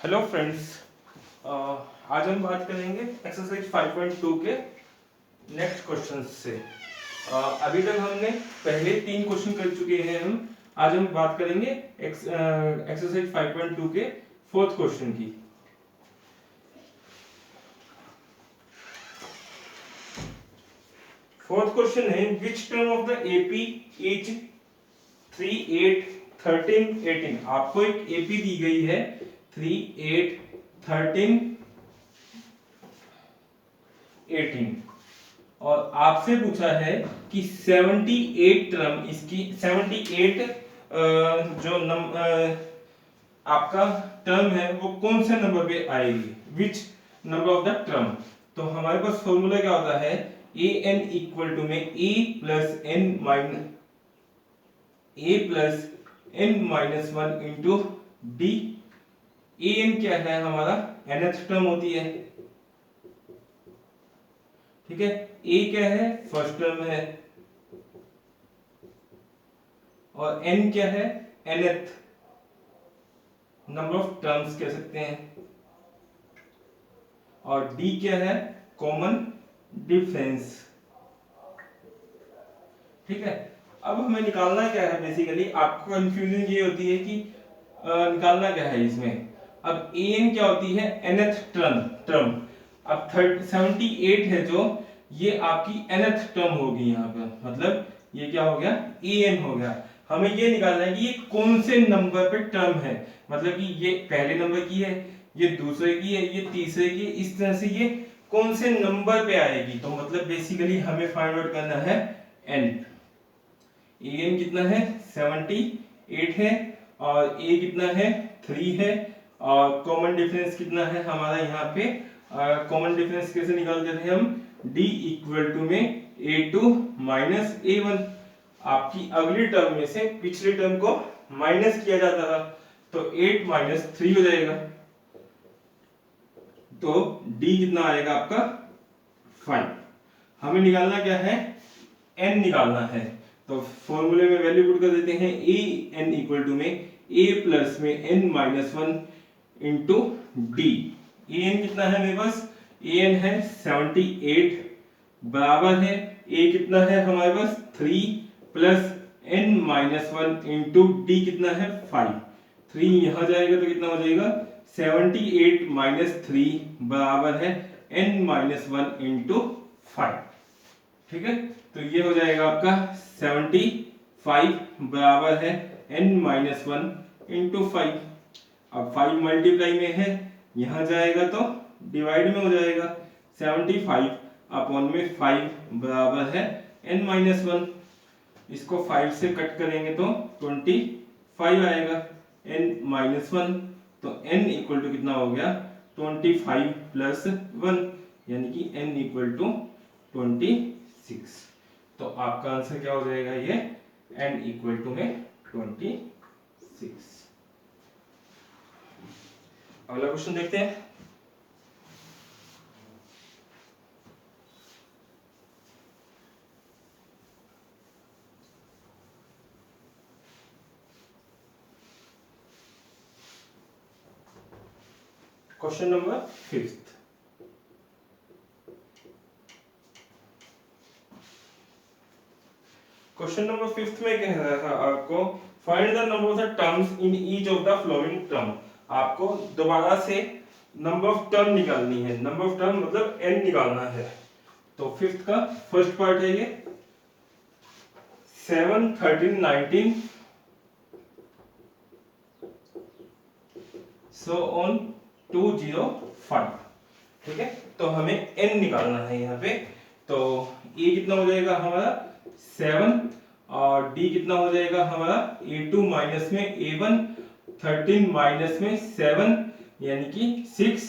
Hello friends, आज हम बात करेंगे एक्सरसाइज 5.2 के नेक्स्ट क्वेश्चन से। अभी तक हमने पहले 3 क्वेश्चन कर चुके हैं। हम आज हम बात करेंगे एक्सरसाइज 5.2 के फोर्थ क्वेश्चन की। फोर्थ क्वेश्चन है which term of the AP is 3, 8, 13, 18। आपको एक एपी दी गई है 3, 8, 13, 18 और आपसे पूछा है कि 78 टर्म इसकी 78 जो आपका टर्म है वो कौन से नंबर पे आएगी, which number of the term. तो हमारे पास फॉर्मूला क्या होता है, ए एन इक्वल टू में A plus N minus 1 into D. A N क्या है हमारा nth टर्म होती है, ठीक है। ए क्या है फर्स्ट टर्म है और n क्या है nth नंबर ऑफ टर्म्स कह सकते हैं और d क्या है कॉमन डिफरेंस, ठीक है। अब हमें निकालना क्या है, बेसिकली आपको कंफ्यूजन ये होती है कि निकालना क्या है इसमें। अब an क्या होती है nth टर्म। अब 78 है जो ये आपकी nth टर्म होगी यहाँ पे, मतलब ये क्या हो गया an हो गया। हमें ये निकालना है कि ये कौन से नंबर पे टर्म है, मतलब कि ये पहले नंबर की है, ये दूसरे की है, ये तीसरे की है, इस तरह से ये कौन से नंबर पे आएगी। तो मतलब बेसिकली हमें फाइंड आउट करना है n। an कितना है 78 है और a कितना है 3 है और कॉमन डिफरेंस कितना है हमारा यहाँ पे। कॉमन डिफरेंस कैसे निकालते थे हम, d इक्वल टू में a2 माइनस a1। आपकी अगली टर्म में से पिछले टर्म को माइनस किया जाता था तो 8 माइनस 3 हो जाएगा, तो d कितना आएगा आपका 5। हमें निकालना क्या है n निकालना है, तो फॉर्मूले में वैल्यू पुट कर देते हैं ए एन इक्वल टू में a प्लस में n minus 1 into D. A N कितना है मेरे पास, ए एन है 78 बराबर है a कितना है हमारे पास 3 plus n minus 1 into D कितना है 5। 3 यहां जाएगा तो कितना हो जाएगा 78 माइनस 3 बराबर है n माइनस 1 इंटू 5, ठीक है। तो ये हो जाएगा आपका 75 बराबर है n माइनस 1 इंटू 5। अब 5 मल्टीप्लाई में है, यहां जाएगा तो डिवाइड में हो जाएगा। 75 अपॉन में 5 बराबर है n माइनस 1। इसको 5 से कट करेंगे तो 25 आएगा n माइनस 1। तो n इक्वल टू कितना हो गया 25 प्लस 1 यानी कि n इक्वल टू 26। तो आपका आंसर क्या हो जाएगा, ये n इक्वल टू में 26। अगला क्वेश्चन देखते हैं। Question number 5। क्वेश्चन नंबर 5 में कह रहा था आपको find the number of the terms in each of the flowing term. आपको दोबारा से नंबर ऑफ टर्म निकालनी है, नंबर ऑफ टर्म मतलब n निकालना है। तो 5th का फर्स्ट पार्ट है ये 7, 13, 19 सो ऑन 205, ठीक है। तो हमें n निकालना है यहाँ पे। तो a कितना हो जाएगा हमारा 7 और d कितना हो जाएगा हमारा a2 माइनस में a1, 13 माइनस में 7 यानी कि 6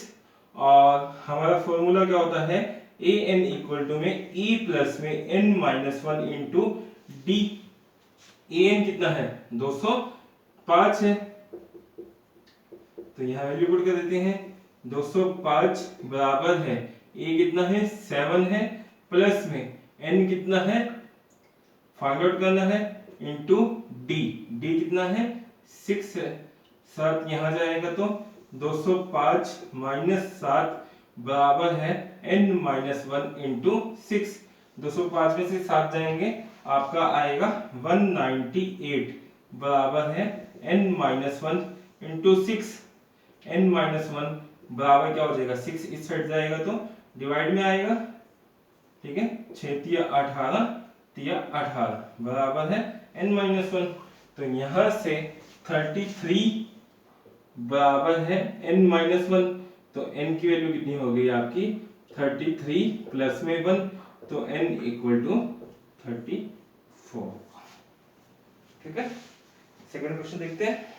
और हमारा फॉर्मूला क्या होता है a n इक्वल टू में e प्लस में n minus 1 into D. a n कितना है 205 है, तो यहाँ वैल्यू पुट कर देते हैं 205 बराबर है a कितना है 7 है प्लस में n कितना है फाइंड आउट करना है इंटू डी। डी कितना है 6 है, 7 यहाँ जाएगा तो 205 माइनस 7 बराबर है n माइनस 1 इंटू 6। 205 में से 7 जाएंगे, आपका आएगा 198 बराबर है n minus 1 into 6। n minus 1 बराबर क्या हो जाएगा, 6 इस साइड जाएगा तो डिवाइड में आएगा, ठीक है। 6 तिया 18 तिया 18 बराबर है n माइनस 1। तो यहां से 33 बराबर है n माइनस 1। तो n की वैल्यू कितनी हो गई आपकी 33 प्लस में 1, तो n इक्वल टू 34। ठीक है, सेकंड क्वेश्चन देखते हैं।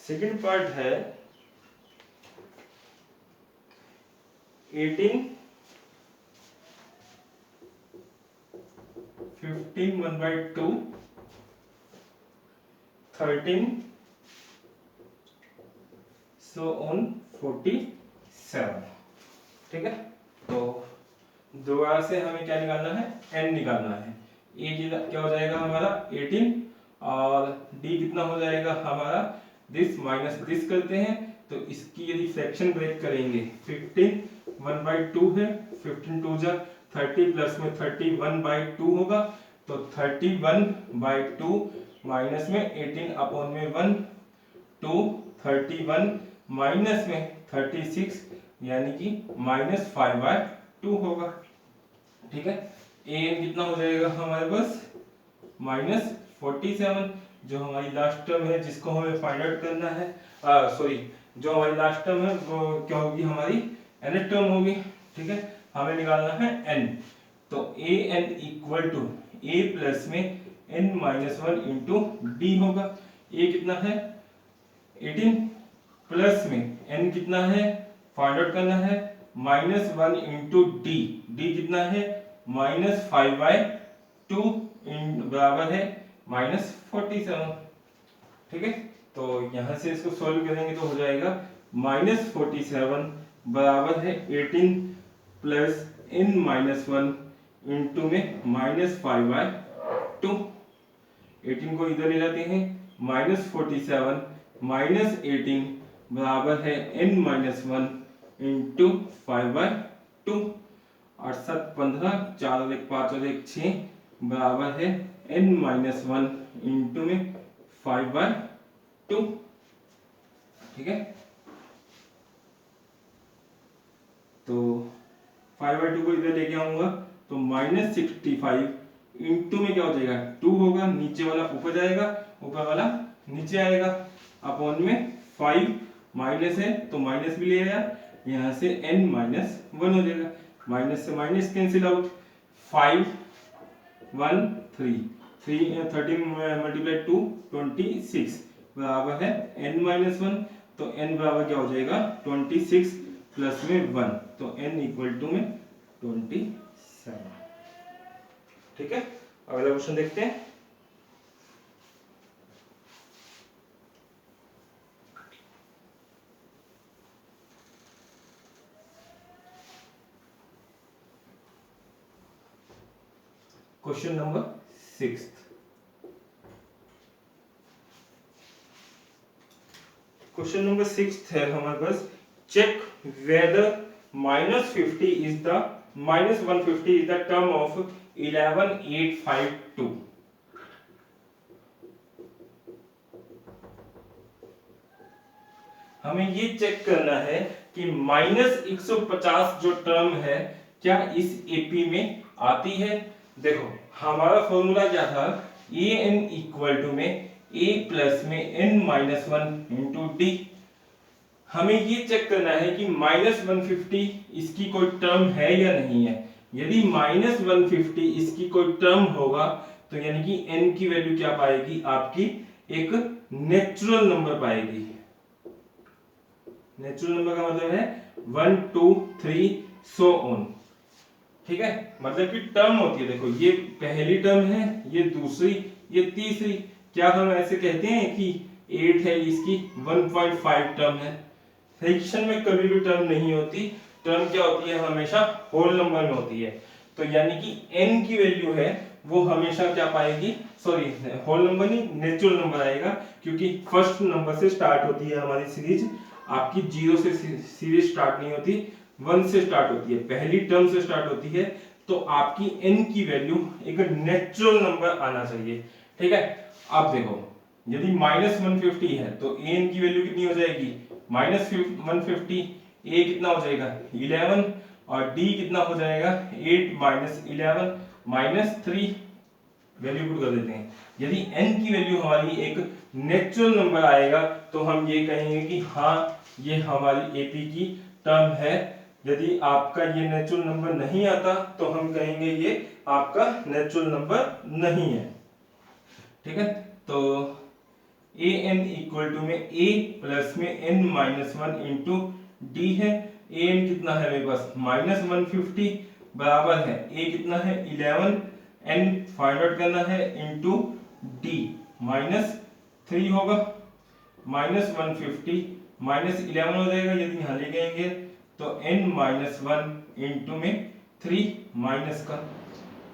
सेकंड पार्ट है 18 15 1/2 13 so on 47। ठीक है, तो दोबारा से हमें क्या निकालना है, n निकालना है। a क्या हो जाएगा हमारा 18 और d कितना हो जाएगा हमारा, दिस माइनस दिस करते हैं तो इसकी यदि फ्रैक्शन ब्रेक करेंगे 15 1/2 है, 15 2 जा 30 प्लस में 31/2 होगा, तो 31/2 माइनस में 18 अपॉन में 1 2 31 माइनस में 36 यानी कि माइनस 5/2 होगा। ठीक है, an कितना हो जाएगा हमारे पास माइनस 47, जो हमारी लास्ट टर्म है जिसको हमें फाइंड आउट करना है, सॉरी जो हमारी लास्ट टर्म है वो क्या होगी हमारी nth टर्म होगी। ठीक है, हमें निकालना है n, तो an equal to a plus में n माइनस 1 इंटू डी होगा। a कितना है 18 प्लस में n कितना है फाइंड आउट करना है माइनस 1 इंटू डी, डी कितना है माइनस 5/2 बराबर है माइनस 47। ठीक है, तो यहां से इसको सॉल्व करेंगे तो हो जाएगा माइनस 47 बराबर है 18 प्लस n माइनस 1 इंटू में माइनस 5/2। 18 को इधर ले जाते हैं, माइनस 47 माइनस 18 बराबर है n माइनस 1 इंटू 5/2। 8 7 15 4 और 1 5 और 1 6 बराबर है n माइनस 1 इंटू में 5/2। ठीक है, तो 5/2 को इधर लेके आऊंगा तो माइनस 65 इंटू में क्या हो जाएगा 2 होगा, नीचे वाला ऊपर जाएगा ऊपर वाला नीचे आएगा, अपॉन में 5 माइनस है तो माइनस भी ले आया, यहाँ से n माइनस 1 हो जाएगा, माइनस से माइनस कैंसिल आउट, 5 1 3 13 मल्टीप्लाई 2 26 बराबर है n माइनस 1। तो n बराबर क्या हो जाएगा 26 प्लस में 1, तो n इक्वल टू में 27। ठीक है, अगला क्वेश्चन देखते हैं। Question number 6। क्वेश्चन नंबर 6 है हमारे पास, check whether -50 is the -150 is the term of 11852। हमें ये चेक करना है कि -150 जो टर्म है क्या इस एपी में आती है। देखो हमारा फॉर्मूला क्या था, ए एन इक्वल टू में a प्लस में n माइनस 1 इंटू डी। हमें ये चेक करना है कि -150 इसकी कोई टर्म है या नहीं है। यदि -150 इसकी कोई टर्म होगा तो यानी कि n की वैल्यू क्या पाएगी आपकी, एक नेचुरल नंबर पाएगी। नेचुरल नंबर का मतलब है 1 2 3 सो ऑन। ठीक है, मतलब कि टर्म होती है, देखो ये पहली टर्म है, ये दूसरी, ये तीसरी। क्या हम ऐसे कहते हैं कि 8 है, इसकी 1.5 टर्म है। फ्रैक्शन में कभी भी टर्म नहीं होती, टर्म क्या होती है हमेशा होल नंबर में होती है। तो यानी कि n की वैल्यू है वो हमेशा क्या पाएगी, सॉरी होल नंबर नहीं नेचुरल नंबर आएगा, क्योंकि फर्स्ट नंबर से स्टार्ट होती है हमारी सीरीज। आपकी 0 से सीरीज स्टार्ट नहीं होती, 1 से स्टार्ट होती है, पहली टर्म से स्टार्ट होती है। तो आपकी n की वैल्यू एक नेचुरल नंबर आना चाहिए, ठीक है। अब देखो यदि -150 है तो an की वैल्यू कितनी हो जाएगी, -150, a कितना हो जाएगा 11 और d कितना हो जाएगा 8 - 11 -3, वैल्यू पुट कर देते हैं। यदि n की वैल्यू हमारी एक नेचुरल नंबर आएगा तो हम ये कहेंगे कि हाँ ये हमारी AP की टर्म है। यदि आपका ये नेचुरल नंबर नहीं आता तो हम कहेंगे ये आपका नेचुरल नंबर नहीं है, ठीक है। तो an इक्वल टू में a प्लस में n-1 इंटू डी है। an कितना है मेरे पास -150 बराबर है a कितना है 11, n फाइंड आउट करना है इंटू d -3 होगा, -150 -11 हो जाएगा यदि यहाँ ले जाएंगे तो n-1 इंटू में 3 माइनस का,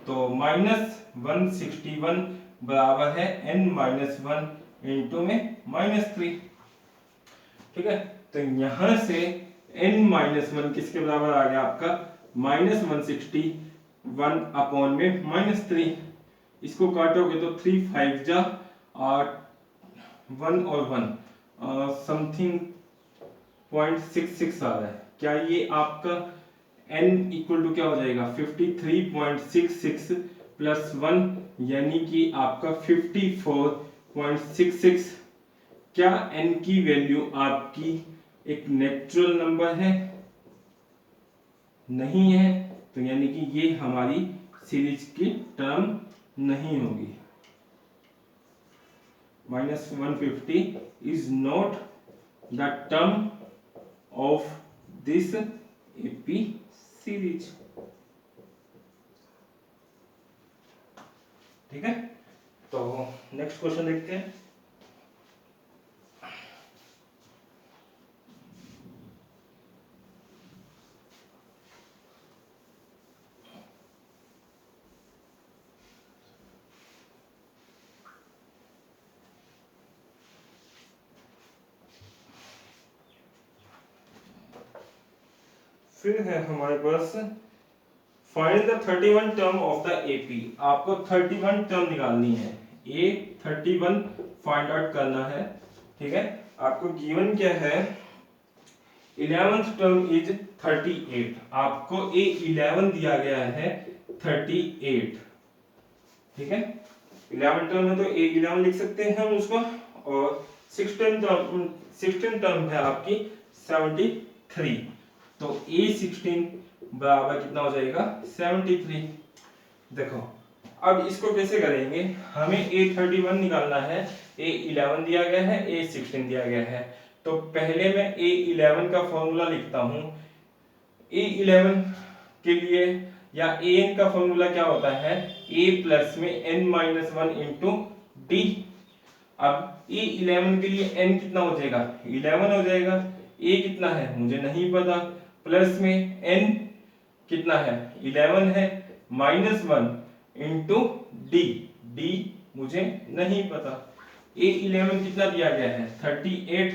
तो -161 बराबर है n-1 इंटू में -3, ठीक है। तो यहां से n-1 किसके बराबर आ गया आपका -161 अपॉन में -3। इसको काटोगे तो 3 5 जा 1 और 1 समथिंग 0.66 आ रहा है। क्या ये आपका n इक्वल टू क्या हो जाएगा 53.66 प्लस 1 यानी कि आपका 54.66। क्या n की वैल्यू आपकी एक नेचुरल नंबर है, नहीं है, तो यानी कि ये हमारी सीरीज की टर्म नहीं होगी। -150 is not the term of this AP series, ठीक है। तो नेक्स्ट क्वेश्चन देखते हैं। फिर है हमारे पास find the 31 term of the AP। आपको 31 टर्म निकालनी है, A 31 फाइंड आउट करना है, ठीक है। आपको गिवन क्या है 11th टर्म इज 38, आपको A11 दिया गया है 38, ठीक है। 11 टर्म है तो A11 लिख सकते हैं हम उसको, और 16 टर्म है आपकी 73, तो A16 बराबर कितना हो जाएगा 73। देखो अब इसको कैसे करेंगे, हमें A31 निकालना है, A11 दिया गया है, A16 दिया गया है। तो पहले मैं A11 का फॉर्मूला लिखता हूं। A11 के लिए या an का फॉर्मूला क्या होता है a प्लस में n-1 इंटू डी। अब A11 के लिए n कितना हो जाएगा 11 हो जाएगा, a कितना है मुझे नहीं पता, प्लस में n कितना है 11 है, -1 इंटू डी, डी मुझे नहीं पता। A11 कितना दिया गया है 38,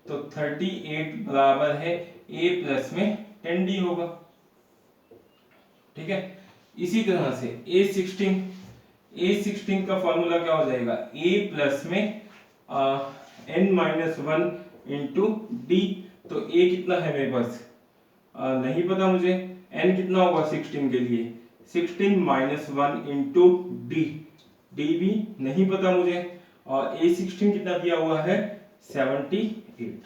तो 38 बराबर है a प्लस में 10d होगा, ठीक है। इसी तरह से A16 का फॉर्मूला क्या हो जाएगा a प्लस में n-1 इंटू डी। तो a कितना है मेरे पास नहीं पता मुझे, n कितना होगा 16 के लिए 16 - 1 इंटू डी, डी भी नहीं पता मुझे, और A16 कितना दिया हुआ है 78,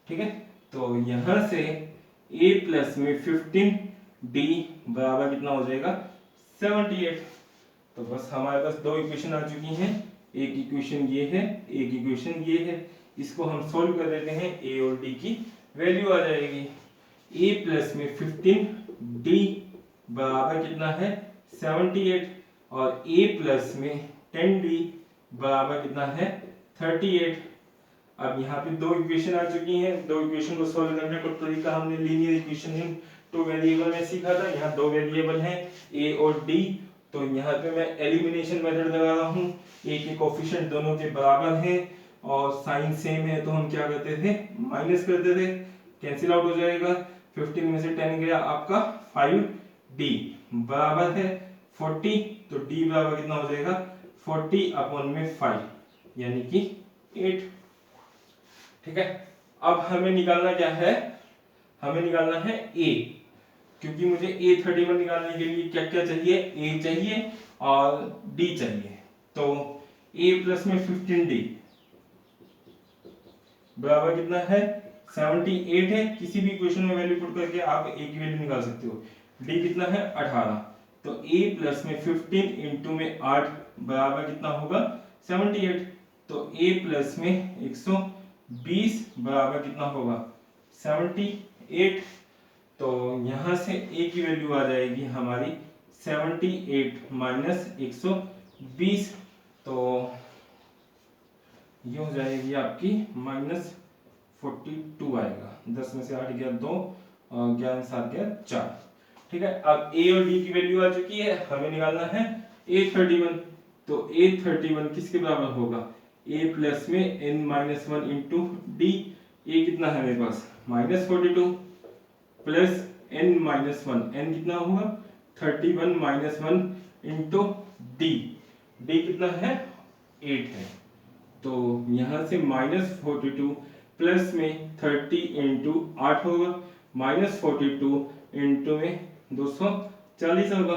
ठीक है। तो यहां से a प्लस में 15 d बराबर कितना हो जाएगा 78। तो बस हमारे पास दो इक्वेशन आ चुकी हैं, एक इक्वेशन ये है, एक इक्वेशन ये है। इसको हम सोल्व कर देते हैं, a और d की वैल्यू आ जाएगी। a प्लस में 15 d बराबर कितना है 78, और a प्लस में 10d बराबर कितना है 38। अब यहाँ पे दो इक्वेशन आ चुकी हैं, दो इक्वेशन को सॉल्व करने का तरीका हमने linear equation in two variable में सीखा था। यहाँ दो वेरिएबल हैं a और d, तो यहाँ पे मैं एलिमिनेशन मेथड लगा रहा हूँ। a के कोफिशिएंट दोनों के बराबर हैं और साइन सेम है, तो हम क्या करते थे, माइनस करते थे, कैंसिल आउट हो जाएगा। 15 में से 10 गया आपका 5d बराबर है 40, तो d बराबर कितना हो जाएगा 40 अपॉन में 5 यानी कि 8। ठीक है, अब हमें निकालना क्या है, हमें निकालना है a, क्योंकि मुझे A31 निकालने के लिए क्या क्या चाहिए, a चाहिए और d चाहिए। तो a प्लस में 15d बराबर कितना है 78 है। किसी भी इक्वेशन में वैल्यू पुट करके आप a की वैल्यू निकाल सकते हो। d कितना है 18, तो a प्लस में 15 इंटू में 8 बराबर कितना होगा 78, तो a प्लस में 120 बराबर कितना होगा 78। तो यहां से a की वैल्यू आ जाएगी हमारी 78 माइनस 120, तो ये हो जाएगी आपकी -42 आएगा। 10 में से 8 गया 2 और 11 7 गया 4। ठीक है, अब a और d की वैल्यू आ चुकी है, हमें निकालना है a31। तो a31 किसके बराबर होगा, a प्लस में n-1 इंटू d। a कितना है मेरे पास -42 प्लस n-1, n कितना होगा 31 -1 इंटू d। d कितना है 8 है, तो यहां से -42 प्लस में 30 इंटू 8 होगा, -42 इंटू में 240 होगा।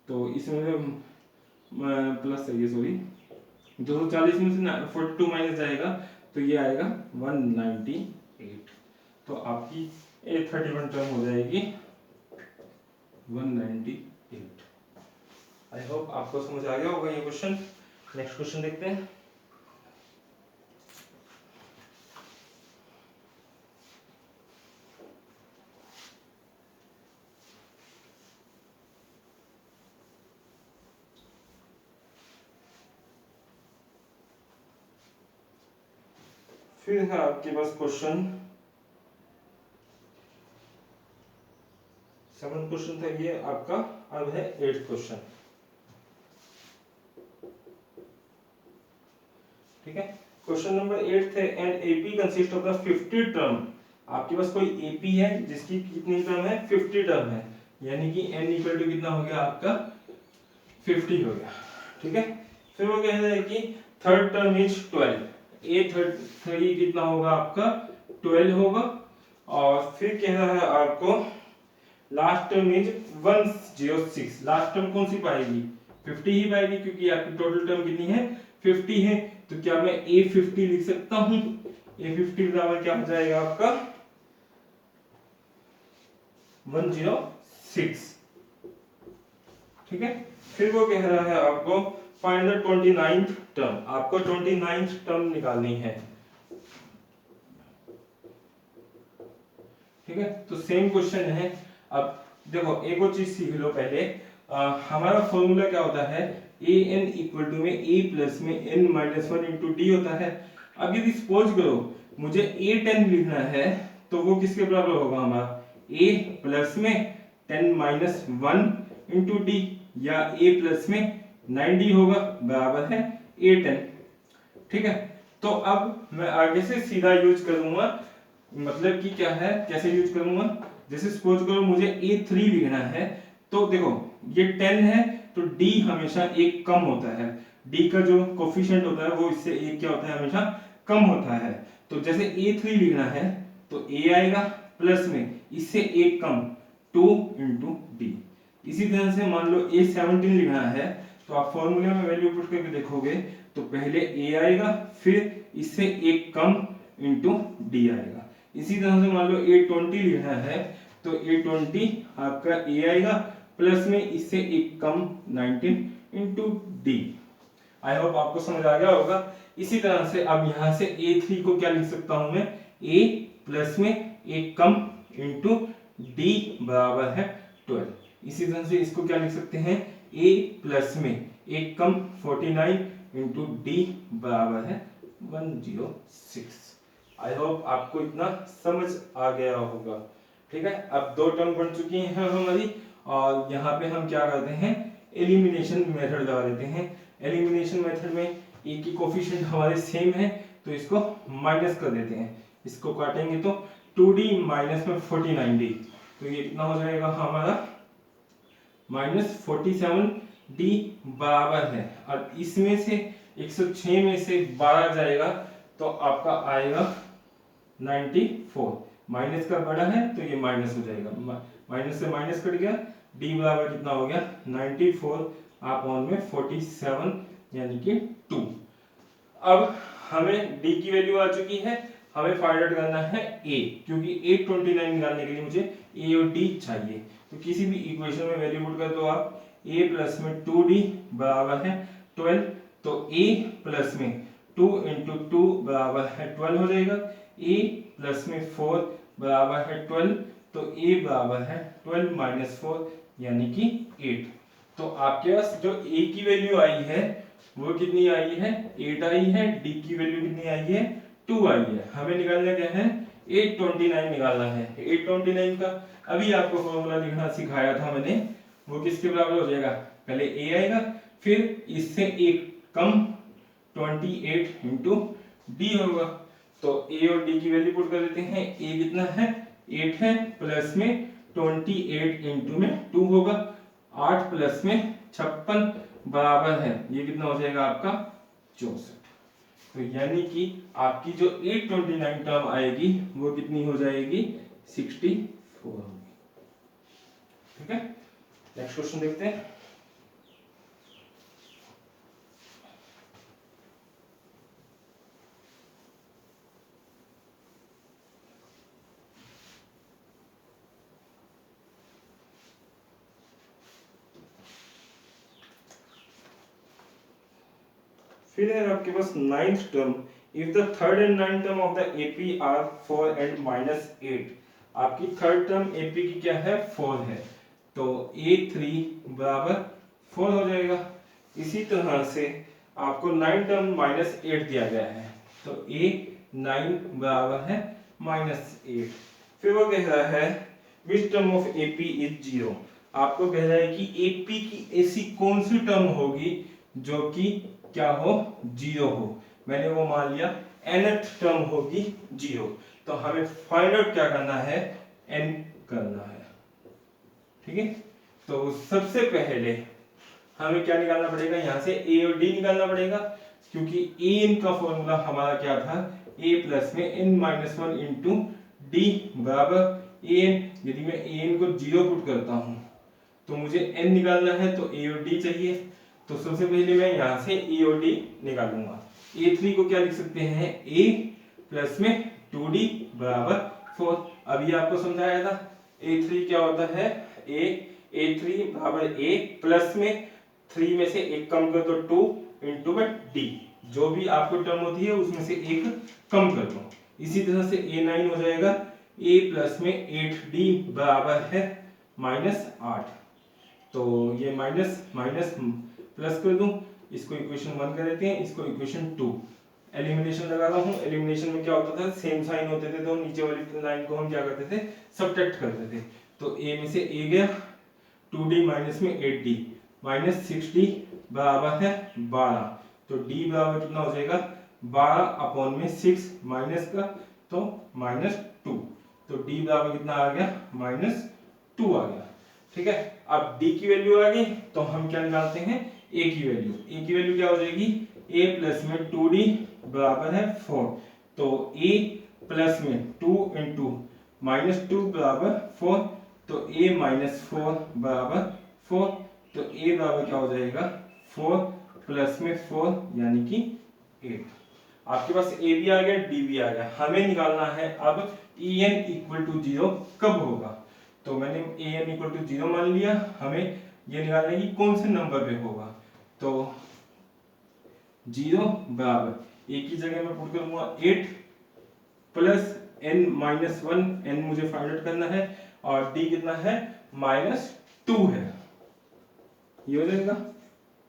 तो इसमें प्लस है ये, सॉरी 240 में से 42 माइनस जाएगा तो ये आएगा 198। तो आपकी A31 टर्म हो जाएगी 198। आई होप आपको समझ आ गया होगा ये क्वेश्चन। नेक्स्ट क्वेश्चन देखते हैं। फिर है आपके पास क्वेश्चन 7 क्वेश्चन था ये आपका, अब है 8th क्वेश्चन। ठीक है, क्वेश्चन नंबर 8 है, and AP consist of the 50 term. आपके पास कोई एपी है जिसकी कितनी टर्म है 50 टर्म है, यानी कि n इक्वल टू कितना हो गया आपका 50 हो गया। ठीक है, फिर वो कह रहा है कि third term is 12। A third कितना होगा आपका 12 होगा, और फिर कह रहा है आपको last term is 106। Last term कौन सी पाएगी 50 ही पाएगी, क्योंकि आपकी टोटल टर्म कितनी है 50 है। तो क्या मैं A50 लिख सकता हूं, A50 बराबर क्या हो जाएगा आपका 106। ठीक है, फिर वो कह रहा है आपको फाइंड द 29th टर्म। आपको 29th टर्म निकालनी है। ठीक है, तो सेम क्वेश्चन है। अब देखो एक और चीज सीख लो पहले, हमारा फॉर्मूला क्या होता है, ए एन इक्वल टू में ए प्लस में n-1 इंटू डी होता है। अब यदि सपोज करो मुझे A10 लिखना है, तो वो किसके बराबर होगा हमारा a प्लस में 10-1 इंटू डी, या a प्लस में 9d होगा बराबर है A10। ठीक है, तो अब मैं आगे से सीधा यूज करूंगा, मतलब कि क्या है कैसे यूज करूंगा, जैसे सपोज करो मुझे A3 लिखना है, तो देखो ये 10 है तो D हमेशा एक कम होता है, D का जो कोफिशिएंट होता है वो इससे एक क्या होता है हमेशा कम होता है। तो जैसे A3 लिखना है तो A आएगा प्लस में इससे एक कम 2 इंटू डी। इसी तरह से मान लो A17 लिखना है, तो आप फॉर्मूले में वैल्यू पुट करके देखोगे तो पहले A आएगा फिर इससे एक कम इंटू डी आएगा। इसी तरह से मान लो A20 लिखना है, तो A20 आपका A आएगा प्लस में इससे एक कम 19 इंटू डी। आई होप आपको समझ आ गया होगा। इसी तरह से अब यहां से A3 को क्या लिख सकता हूं मैं, A प्लस में एक कम इंटू डी बराबर है 12। इसी तरह से इसको क्या लिख सकते हैं, A प्लस में एक कम 49 इंटू डी बराबर है 106। आई होप आपको इतना समझ आ गया होगा। ठीक है, अब दो टर्म बन चुकी हैं हमारी, और यहाँ पे हम क्या करते हैं, एलिमिनेशन मेथड लगा देते हैं। एलिमिनेशन मेथड में ए की कोफिशिएंट हमारे सेम है, तो इसको माइनस कर देते हैं। इसको काटेंगे तो 2d माइनस में 49d, तो ये कितना हो जाएगा हमारा -47d बराबर है। और इसमें से 106 में से 12 जाएगा तो आपका आएगा 94। माइनस का बड़ा है तो ये माइनस हो जाएगा, माइनस से माइनस कट गया, d बराबर कितना हो गया 94 अपॉन में 47 यानी कि 2। अब हमें d की वैल्यू आ चुकी है, हमें फाइंड आउट करना है a, क्योंकि 829 निकालने के लिए मुझे a और d चाहिए। तो किसी भी इक्वेशन में वैल्यू पुट कर दो आप, a प्लस में 2d बराबर है 12, तो a प्लस में 2 इंटू 2 बराबर है 12 हो जाएगा, a प्लस में 4 बराबर है 12, तो a बराबर है 12 माइनस 4 यानी कि 8। तो आपके पास जो a की वैल्यू आई है वो कितनी आई है, 8 आई है, d की वैल्यू कितनी आई है, 2 आई है। हमें निकालना क्या है, 829 निकालना है। 829 का अभी आपको फॉर्मूला लिखना सिखाया था मैंने, वो किसके बराबर हो जाएगा, पहले a आएगा, फिर इससे एक कम 28 इंटू डी होगा। तो a और d की वैल्यू पुट कर देते हैं। a कितना है, 8 है, प्लस में 28 इंटू में 2 होगा, 8 प्लस में 56 बराबर है, ये कितना हो जाएगा आपका 64। तो यानी कि आपकी जो 829 टर्म आएगी वो कितनी हो जाएगी, 64 होगी। ठीक है, नेक्स्ट क्वेश्चन देखते हैं। फिर है आपके पास 9th term, if the third and 9th term of the AP are 4 and -8। आपकी थर्ड टर्म एपी की क्या है, 4 है, तो a3 बराबर 4 हो जाएगा। इसी तरह से आपको 9 टर्म -8 दिया गया है, तो a9 बराबर है -8। फिर वो कह रहा है which term of AP is 0। आपको कह रहा है कि एपी की ऐसी कौन सी टर्म होगी जो कि क्या हो, 0 हो। मैंने वो मान लिया nth टर्म होगी 0, तो हमें फाइंड आउट क्या करना है, n करना है। ठीक है, तो सबसे पहले हमें क्या निकालना पड़ेगा, यहाँ से a और d निकालना पड़ेगा, क्योंकि an का फॉर्मूला हमारा क्या था, a प्लस में n-1 इंटू डी बराबर an। यदि मैं an को 0 पुट करता हूं तो मुझे n निकालना है, तो a और d चाहिए। तो सबसे पहले मैं यहाँ से a और d निकालूंगा। a3 को क्या लिख सकते हैं, a प्लस में 2d बराबर 4। अभी आपको समझाया था a3 क्या होता है, a3 बराबर a प्लस में 3 में से एक कम कर दो 2 इंटू में d, जो भी आपको टर्म होती है उसमें से एक कम कर दो। इसी तरह से a9 हो जाएगा a प्लस में 8d बराबर है -8। तो ये माइनस माइनस प्लस कर दूं, इसको इक्वेशन 1 कर देते हैं, इसको इक्वेशन 2। एलिमिनेशन लगा रहा हूं, एलिमिनेशन में क्या होता था, सेम साइन होते थे तो नीचे वाली लाइन को हम क्या करते थे, सब्ट्रैक्ट करते थे। तो a में से a गया, 2d माइनस में 8d माइनस 6d बराबर है 12, तो d बराबर कितना हो जाएगा 12 अपॉन में 6 माइनस का तो -2, तो d बराबर कितना आ गया -2 आ गया। ठीक है, अब d की वैल्यू आ गई तो हम क्या निकालते हैं, a की वैल्यू। a की वैल्यू क्या हो जाएगी, a प्लस में 2d बराबर है 4, तो a प्लस में 2 इंटू -2 बराबर 4, तो a -4 बराबर 4, तो a बराबर क्या हो जाएगा 4 प्लस में 4 यानी कि 8। आपके पास a भी आ गया, d भी आ गया। हमें निकालना है अब en इक्वल टू 0 कब होगा। तो मैंने an इक्वल टू 0 मान लिया, हमें ये निकालना है कि कौन से नंबर पे होगा। तो 0 बराबर a की जगह मैं पुट करूंगा 8 प्लस n-1, n मुझे फाइंड आउट करना है, और d कितना है -2 है, ये हो जाएगा।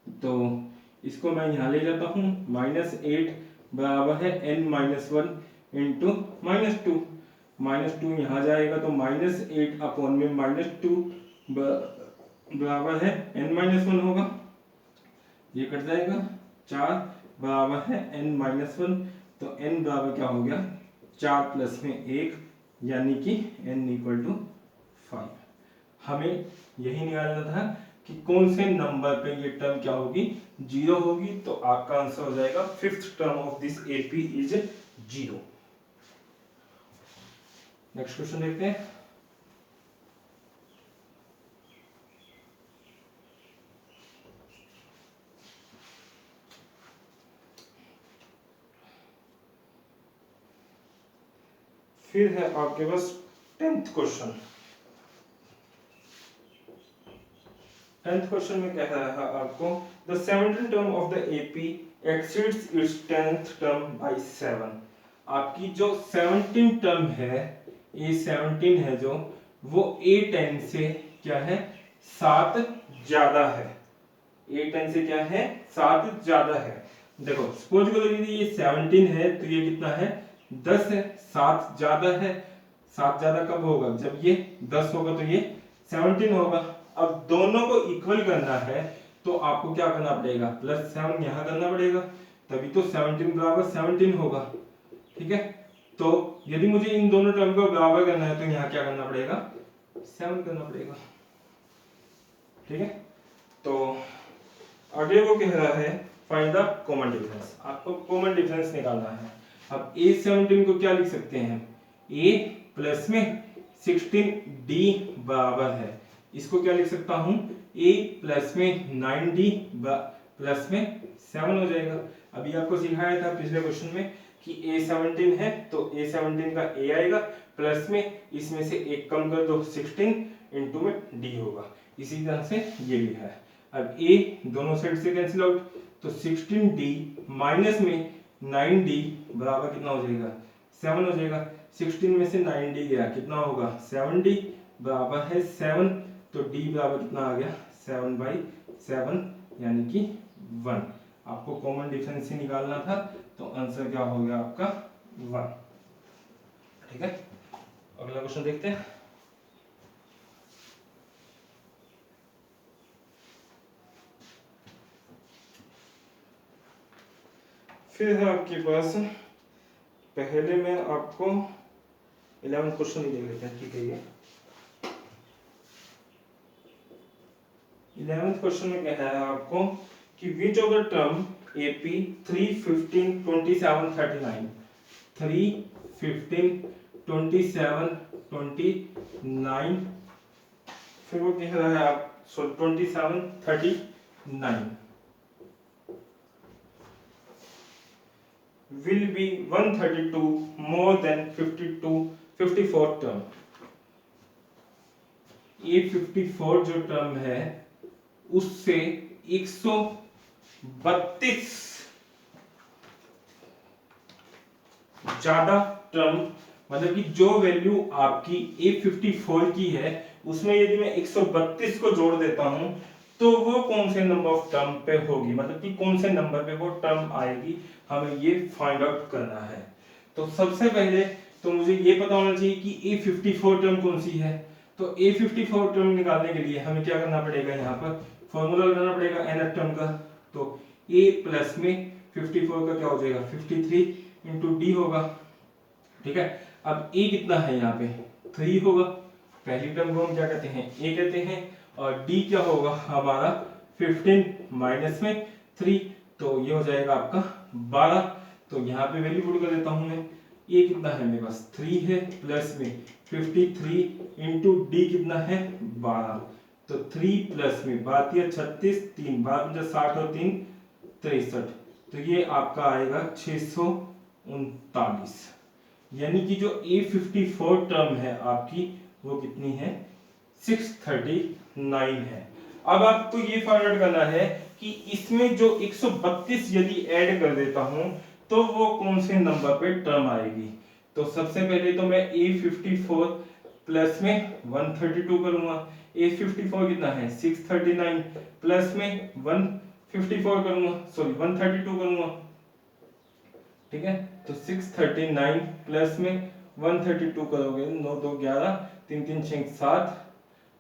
तो इसको मैं यहाँ ले जाता हूँ, -8 बराबर है n माइनस वन इंटू -2। -2 यहाँ जाएगा तो -8 अपॉन में -2 बराबर है n माइनस वन होगा, ये कट जाएगा। 4 बराबर है n माइनस वन, तो n बराबर क्या हो गया 4 प्लस में 1 यानी कि n इक्वल टू 5। हमें यही निकालना था कि कौन से नंबर पे ये टर्म क्या होगी 0 होगी, तो आपका आंसर हो जाएगा fifth term of this AP is 0। Next question देखते हैं। फिर है आपके पास 10th क्वेश्चन। 10th क्वेश्चन में कह रहा है आपको the 17th term of the AP exceeds its 10th term by 7। आपकी जो 17 टर्म है, ये 17 है जो वो A10 से क्या है 7 ज्यादा है। A10 से क्या है 7 ज्यादा है। देखो सपोज करो यदि ये 17 है तो ये कितना है 10 है, 7 ज्यादा है। 7 ज्यादा कब होगा जब ये 10 होगा तो ये 17 होगा। अब दोनों को इक्वल करना है तो आपको क्या करना पड़ेगा +7 यहाँ करना पड़ेगा, तभी तो 17 बराबर 17 होगा। ठीक है, तो यदि मुझे इन दोनों टर्म को बराबर करना है तो यहाँ क्या करना पड़ेगा 7 करना पड़ेगा। ठीक है, तो आगे वो कह रहा है फाइंड द कॉमन डिफरेंस। आपको कॉमन डिफरेंस निकालना है। अब A17 को क्या लिख सकते हैं A प्लस में 16D बराबर है, इसको क्या लिख सकता हूं A प्लस में 9D प्लस में 7 हो जाएगा। अभी आपको सिखाया था पिछले क्वेश्चन में कि A17 है तो A17 का A आएगा प्लस में इसमें से एक कम कर दो 16 इंटू में D होगा। इसी तरह से ये लिखा है। अब A दोनों साइड से कैंसिल आउट तो 16D माइनस में 9D बराबर कितना हो जाएगा 7 हो जाएगा। 16 में से 9D गया कितना होगा 7D बराबर है 7, तो D बराबर कितना आ गया 7/7 यानी कि 1। आपको कॉमन डिफरेंस ही निकालना था तो आंसर क्या हो गया आपका 1। ठीक है, अगला क्वेश्चन देखते हैं। फिर है आपके पास पहले में आपको 11th क्वेश्चन ही देख लेते हैं। ठीक है, ये 11th क्वेश्चन में क्या है आपको कि which of the term AP 3, 15, 27, 39 3, 15, 27, 29 फिर वो कह रहा है आप 27, 39 will be 132 more than 54 term। ये 54 जो टर्म है उससे 132 ज्यादा टर्म, मतलब कि जो वैल्यू आपकी A54 की है उसमें यदि मैं 132 को जोड़ देता हूं तो वो कौन से नंबर ऑफ टर्म पे होगी, मतलब कि कौन से नंबर पे वो टर्म आएगी, हमें ये फाइंड आउट करना है। तो सबसे पहले तो मुझे ये पता होना चाहिए कि A54 टर्म कौन सी है। तो A54 टर्म निकालने के लिए हमें क्या करना पड़ेगा, यहाँ पर फॉर्मूला लगाना पड़ेगा nth टर्म का। तो A प्लस में 54 का क्या हो जाएगा 53 इंटू D होगा। ठीक है, अब A कितना है यहाँ पे 3 होगा, पहली टर्म को हम क्या कहते हैं A कहते हैं, और D क्या होगा हमारा 15 माइनस में 3, तो ये हो जाएगा आपका 12। तो यहाँ पे वैल्यू पुट कर देता हूँ मैं। A कितना है मेरे पास 3 है प्लस में 53 इंटू D कितना है 12, तो 3 प्लस में 32 36 3 12 60 और 3 63, तो ये आपका आएगा 639। यानी कि जो A54 टर्म है आपकी वो कितनी है 639 है। अब आपको ये फाइंड आउट करना है कि इसमें जो 132 यदि ऐड कर देता हूं तो वो कौन से नंबर पे टर्म आएगी। तो सबसे पहले तो मैं A54 प्लस में 132 करूंगा। A54 कितना है 639 प्लस में 154 करूंगा, सॉरी 132 करूंगा, ठीक है। तो 639 प्लस में 132 करोगे, 9 2 11, 3 3 6 7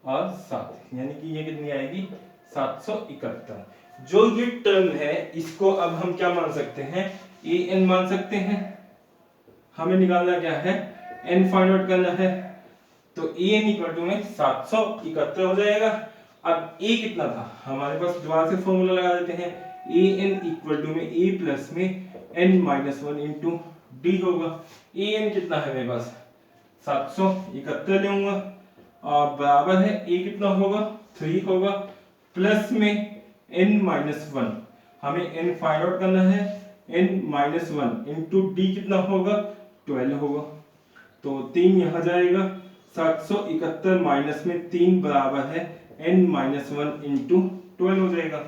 और 7, यानी कि ये कितनी आएगी 771। जो ये टर्म है इसको अब हम क्या मान सकते हैं, ए एन मान सकते हैं। हमें निकालना क्या है, एन फाइंड आउट करना है। तो ए एन इक्वल टू में 771 हो जाएगा। अब ए कितना था हमारे पास, दोबारा से फॉर्मूला लगा देते हैं। ए एन इक्वल टू में ए प्लस में एन माइनस 1 इंटू डी होगा। ए एन कितना है मेरे पास 771 लेऊंगा और बराबर है ए कितना होगा 3 होगा, प्लस में एन माइनस 1, हमें एन फाइंड आउट करना है। एन माइनस 1 इंटू डी कितना होगा 12 होगा। तो 3 यहाँ जाएगा, 771 माइनस में 3 बराबर है n माइनस 1 इंटू 12 हो जाएगा।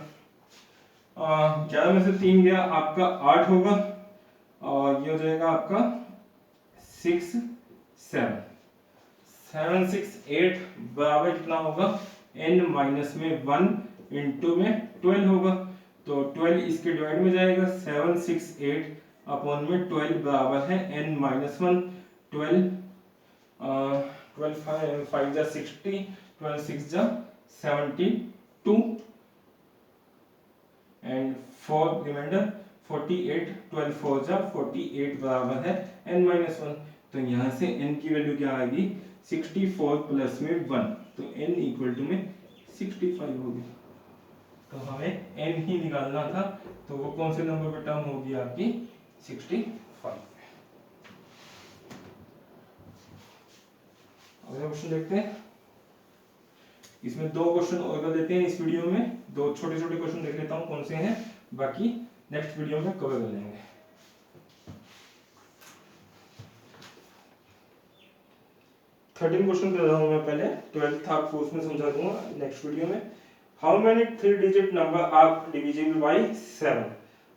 11 में से 3 गया आपका 8 होगा और ये हो जाएगा आपका 6 7 7 6 8 बराबर कितना होगा n माइनस में 1 इंटू में 12 होगा। तो 12 इसके डिवाइड में जाएगा, 7 6 8 अपॉन में 12 बराबर है n माइनस 1। 12 5 जा 60, 12 6 जा 72 एंड 4 रिमाइंडर 48, 12 4 जा 48 बराबर है n माइनस 1। तो यहाँ से n की वैल्यू क्या आएगी 64 प्लस में 1, तो n इक्वल टू में 65 होगी। तो हमें n ही निकालना था, तो वो कौन से नंबर पर टर्म होगी आपकी 65। अगला क्वेश्चन देखते हैं। इसमें 2 क्वेश्चन और कर देते हैं इस वीडियो में, 2 छोटे छोटे क्वेश्चन देख लेता हूं कौन से हैं, बाकी नेक्स्ट वीडियो में कवर कर लेंगे। 13 क्वेश्चन कर रहा हूं मैं, पहले 12th आपको उसमें समझा दूंगा नेक्स्ट वीडियो में। How many 3 digit number are divisible by 7।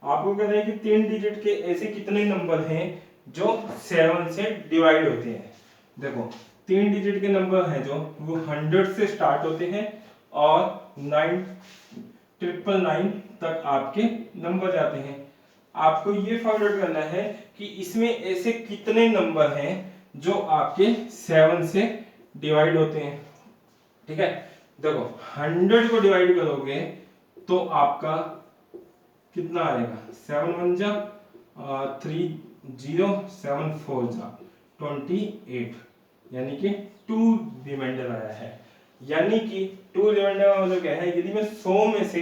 आपको कह रहे हैं कि 3 डिजिट के ऐसे कितने नंबर हैं जो 7 से डिवाइड होते हैं। देखो 3 डिजिट के नंबर हैं जो वो 100 से स्टार्ट होते हैं और 999 तक आपके नंबर जाते हैं। आपको ये फाइंड आउट करना है कि इसमें ऐसे कितने नंबर हैं जो आपके 7 से डिवाइड होते हैं। ठीक है, देखो 100 को डिवाइड करोगे तो आपका कितना आएगा, 7 1 जा 3 0, 7 4 जा 28, यानी कि 2 रिमाइंडर आया है। यानी कि 2 रिमाइंडर का मतलब क्या है, यदि मैं 100 में से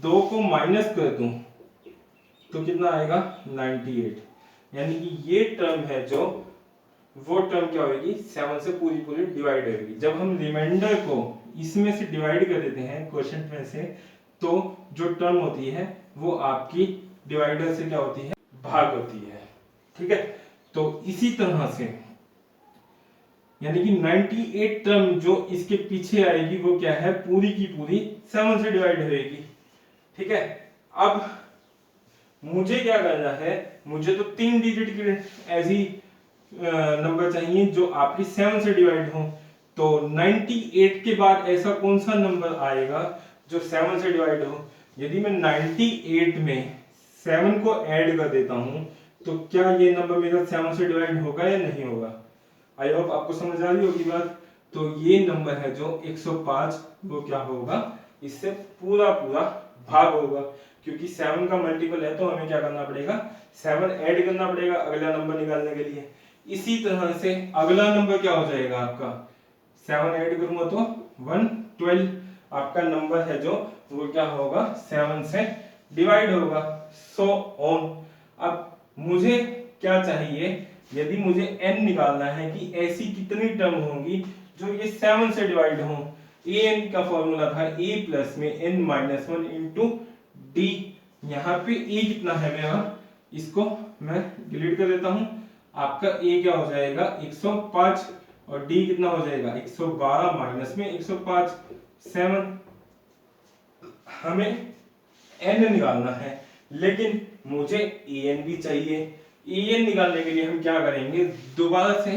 2 को माइनस कर दूं तो कितना आएगा 98, यानी कि ये टर्म है जो वो टर्म क्या होगी 7 से पूरी पूरी डिवाइड होगी। जब हम रिमाइंडर को इसमें से डिवाइड कर देते हैं क्वोशिएंट में से, तो जो टर्म होती है वो आपकी डिवाइडर से क्या होती है, भाग होती है। ठीक है, तो इसी तरह से यानी कि 98 टर्म जो इसके पीछे आएगी वो क्या है, पूरी की पूरी 7 से डिवाइड होगी। ठीक है, अब मुझे क्या करना है, मुझे तो 3 डिजिट की ऐसी नंबर चाहिए जो आपकी 7 से डिवाइड हो। तो 98 के बाद ऐसा कौन सा नंबर आएगा जो 7 से डिवाइड हो। यदि मैं 98 में 7 को ऐड कर देता हूं तो क्या ये नंबर मेरा 7 से डिवाइड होगा या नहीं होगा। आई होप आपको समझ आ रही होगी बात। तो ये नंबर है जो 105, वो क्या होगा, इससे पूरा पूरा भाग होगा, क्योंकि 7 का मल्टीपल है तो हमें क्या करना पड़ेगा, 7 ऐड करना पड़ेगा अगला नंबर निकालने के लिए। इसी तरह से अगला नंबर क्या हो जाएगा आपका, 7 ऐड करूंगा तो 112 आपका नंबर है जो वो क्या होगा 7 से डिवाइड होगा, सो ऑन। अब मुझे क्या चाहिए, यदि मुझे n निकालना है कि ऐसी कितनी टर्म होंगी जो ये 7 से डिवाइड हो। an का फॉर्मूला था a प्लस में n माइनस 1 इंटू डी। यहाँ पे a कितना है मेरा, इसको मैं डिलीट कर देता हूं। आपका a क्या हो जाएगा 105 और d कितना हो जाएगा 112 माइनस में 105 7। हमें n निकालना है लेकिन मुझे an भी चाहिए। an निकालने के लिए हम क्या करेंगे, दोबारा से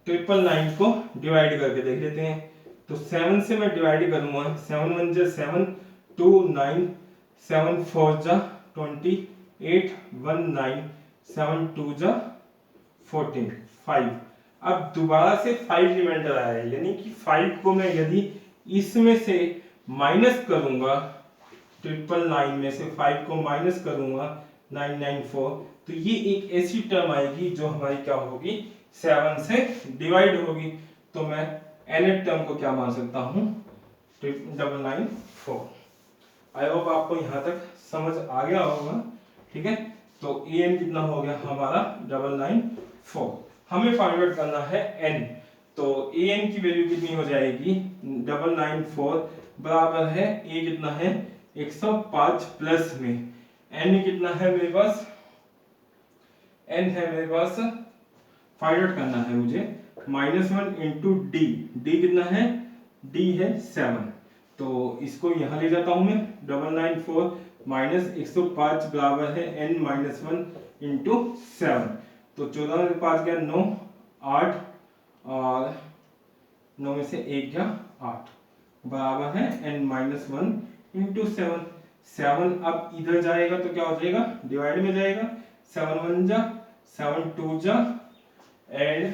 999 को डिवाइड करके देख लेते हैं। तो 7 से मैं डिवाइड करूंगा, 7 1 जा 7, 2 9, 7 4 जा 28, 1 9, 7 2 जा 14 5। अब दोबारा से 5 रिमाइंडर आया है, यानी कि 5 को मैं यदि इसमें से माइनस करूंगा, 999 में से 5 को माइनस करूंगा 994, तो ये एक ऐसी टर्म आएगी जो हमारी क्या होगी, 7 से डिवाइड होगी। तो मैं nth टर्म को क्या मान सकता हूं, 994। आई होप आपको यहां तक समझ आ गया होगा। ठीक है, तो an कितना हो गया हमारा 994। हमें फाइंड आउट करना है n, तो an की वैल्यू कितनी हो जाएगी, 994 बराबर है a कितना है 105 प्लस में n कितना है मेरे पास, n है मेरे पास, फाइंड आउट करना है मुझे, -1 इंटू डी, डी कितना है, d है 7। तो इसको यहां ले जाता हूं मैं, 994 माइनस 105 बराबर है n माइनस 1 इंटू 7। तो 14 में 5 गया 9, 8 और 9 में से 1 गया 8 बराबर है n माइनस 1 इंटू 7। 7 अब इधर जाएगा तो क्या हो जाएगा, डिवाइड में जाएगा, 7 1 जा 7 2 जा एंड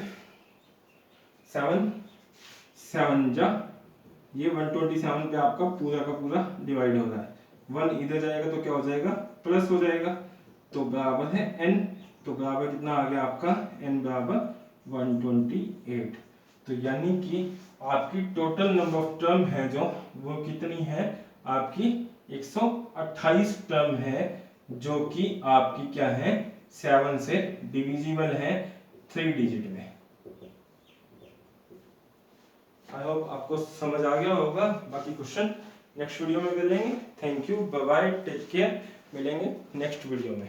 7 7 जा, ये 127 पे आपका पूरा का पूरा डिवाइड हो रहा है। 1 इधर जाएगा तो क्या हो जाएगा, प्लस हो जाएगा, तो बराबर है n, तो बराबर कितना आ गया आपका, n बराबर 128। तो यानी कि आपकी टोटल नंबर ऑफ टर्म है जो वो कितनी है आपकी 128 टर्म है, जो कि आपकी क्या है 7 से डिविजिबल है 3 डिजिट में। आई होप आपको समझ आ गया होगा। बाकी क्वेश्चन नेक्स्ट वीडियो में कर लेंगे। Thank you, bye bye, take care, मिलेंगे नेक्स्ट वीडियो में।